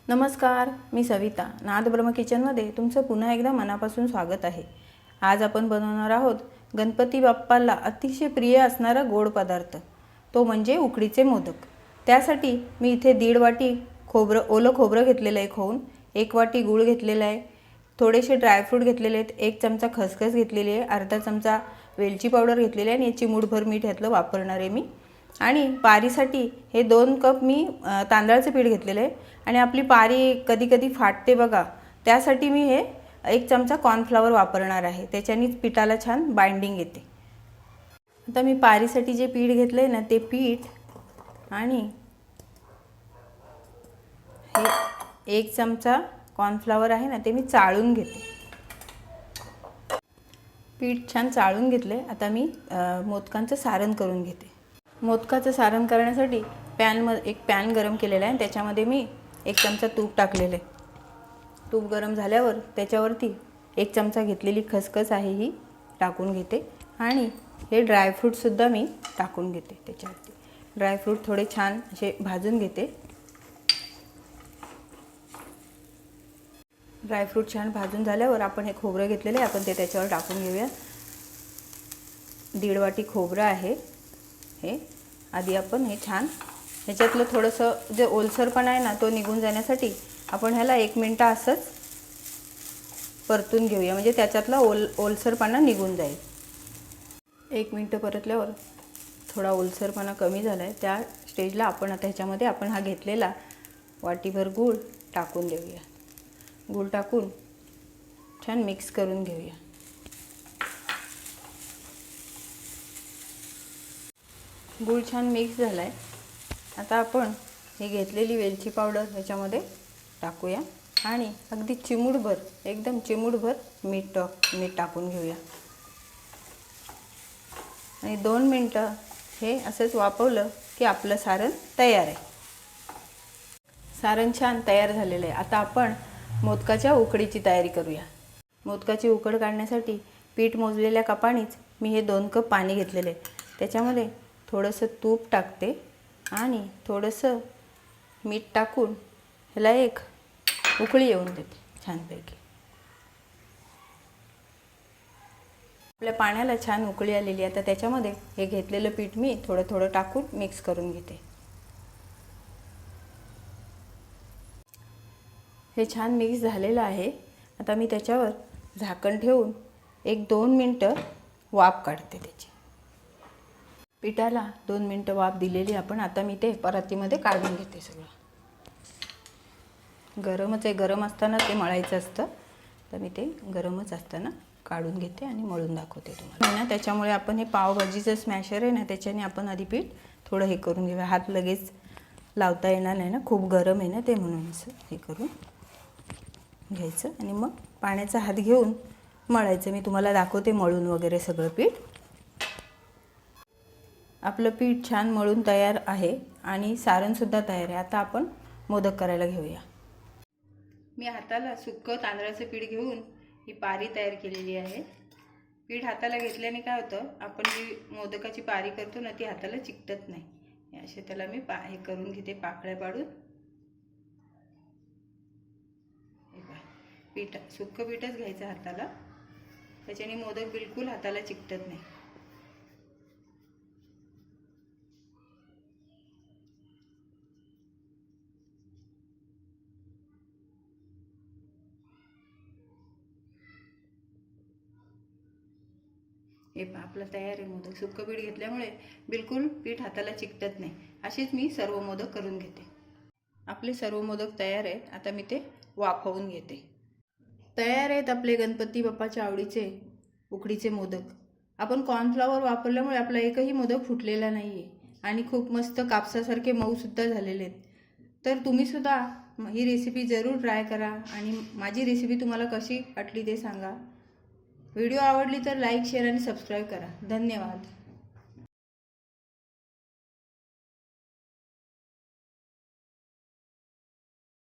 नमस्कार, मी सविता. नाद ब्रह्म किचनमध्ये तुमचं पुन्हा एकदा मनापासून स्वागत आहे. आज आपण बनवणार आहोत गणपती बाप्पाला अतिशय प्रिय असणारा गोड पदार्थ, तो म्हणजे उकडीचे मोदक. त्यासाठी मी इथे 1.5 वाटी ओलं खोबरं घेतलेलं आहे खवून, 1 वाटी गूळ घेतलेला आहे, थोडेसे ड्रायफ्रूट घेतलेले आहेत, 1 चमचा खसखस घेतलेली आहे, अर्धा चमचा वेलची पावडर घेतलेली आहे आणि याची मूठभर मीठ यातलं वापरणार आहे मी. आणि पारीसाठी हे 2 कप मी तांदळाचं पीठ घेतलेलं आहे. आणि आपली पारी कधी कधी फाटते बघा, त्यासाठी मी हे 1 चमचा कॉर्नफ्लॉवर वापरणार आहे. त्याच्यानेच पिठाला छान बाइंडिंग येते. आता मी पारीसाठी जे पीठ घेतलं आहे ना, ते पीठ आणि हे 1 चमचा कॉर्नफ्लॉवर आहे ना, ते मी चाळून घेते. पीठ छान चाळून घेतले. आता मी मोदकांचं सारण करून घेते. मोदकाचं सारण करण्यासाठी एक पॅन गरम केलेला आहे. त्याच्यामध्ये मी 1 चमचा तूप टाकलेले. तूप गरम झाल्यावर त्याच्यावरती 1 चमचा घेतलेली खसखस आहे ही टाकून घेते आणि हे ड्रायफ्रूटसुद्धा मी टाकून घेते. त्याच्यावरती ड्रायफ्रूट थोडे छान असे भाजून घेते. ड्रायफ्रूट छान भाजून झाल्यावर आपण हे खोबरं घेतलेलं आहे, आपण ते त्याच्यावर टाकून घेऊया. 1.5 वाटी खोबरं आहे हे. आधी आपण हे छान ह्याच्यातलं थोडंसं जे ओलसरपणा आहे ना, तो निघून जाण्यासाठी आपण ह्याला 1 मिनिट असंच परतून घेऊया, म्हणजे त्याच्यातला ओलसरपणा निघून जाईल. 1 मिनिट परतल्यावर थोडा ओलसरपणा कमी झाला आहे. त्या स्टेजला आपण आता ह्याच्यामध्ये आपण हा घेतलेला वाटीभर गूळ टाकून देऊया. गूळ टाकून छान मिक्स करून घेऊया. गूळ छान मिक्स झाला आहे. आता आपण हे घेतलेली वेलची पावडर ह्याच्यामध्ये टाकूया आणि अगदी चिमूटभर, एकदम चिमूटभर मीठ टाकून घेऊया. आणि 2 मिनटं हे असंच वाफवलं की आपलं सारण तयार आहे. सारण छान तयार झालेलं आहे. आता आपण मोदकाच्या उकडीची तयारी करूया. मोदकाची उकड काढण्यासाठी पीठ मोजलेल्या कपानेच मी हे 2 कप पाणी घेतलेले आहे. त्याच्यामध्ये थोडंसं तूप टाकते आणि थोडंसं मीठ टाकून ह्याला एक उकळी येऊन देते छानपैकी. आपल्या पाण्याला छान उकळी आलेली आहे. आता त्याच्यामध्ये हे घेतलेलं पीठ मी थोडं थोडं टाकून मिक्स करून घेते. हे छान मिक्स झालेलं आहे. आता मी त्याच्यावर झाकण ठेवून 1-2 मिनटं वाफ काढते त्याची. पिठाला 2 मिनटं वाफ दिलेली आपण. आता मी ते परातीमध्ये काढून घेते. सगळं गरमच आहे, गरम असताना ते मळायचं असतं, तर मी ते गरमच असताना काढून घेते आणि मळून दाखवते तुम्हाला ना. त्याच्यामुळे आपण हे पावभाजीचं स्मॅशर आहे ना, त्याच्याने आपण आधी पीठ थोडं हे करून घेऊया. हात लगेच लावता येणार नाही ना, खूप गरम आहे ना ते, म्हणून असं हे करून घ्यायचं आणि मग पाण्याचा हात घेऊन मळायचं. मी तुम्हाला दाखवते मळून वगैरे सगळं पीठ. आपलं पीठ छान मळून तयार आहे आणि सारणसुद्धा तयार आहे. आता आपण मोदक करायला घेऊया. मी हाताला सुक्कं तांदळाचं पीठ घेऊन ही पारी तयार केलेली आहे. पीठ हाताला घेतल्याने काय होतं, आपण जी मोदकाची पारी करतो ना, ती हाताला चिकटत नाही. असे त्याला मी हे करून घेते, पाकळ्या पाडून. सुक्कं पीठच घ्यायचं हाताला, त्याच्याने मोदक बिलकुल हाताला चिकटत नाही. हे आपलं तयार आहे मोदक. सुक्कं पीठ घेतल्यामुळे बिलकुल पीठ हाताला चिकटत नाही. असेच मी सर्व मोदक करून घेते. आपले सर्व मोदक तयार आहेत. आता मी ते वाफवून घेते. तयार आहेत आपले गणपती बाप्पाच्या आवडीचे उकडीचे मोदक. आपण कॉर्नफ्लॉवर वापरल्यामुळे आपला एकही मोदक फुटलेला नाही आहे आणि खूप मस्त कापसासारखे मऊसुद्धा झालेले आहेत. तर तुम्हीसुद्धा ही रेसिपी जरूर ट्राय करा आणि माझी रेसिपी तुम्हाला कशी वाटली ते सांगा. व्हिडिओ आवडली तर लाईक, शेअर आणि सबस्क्राईब करा. धन्यवाद.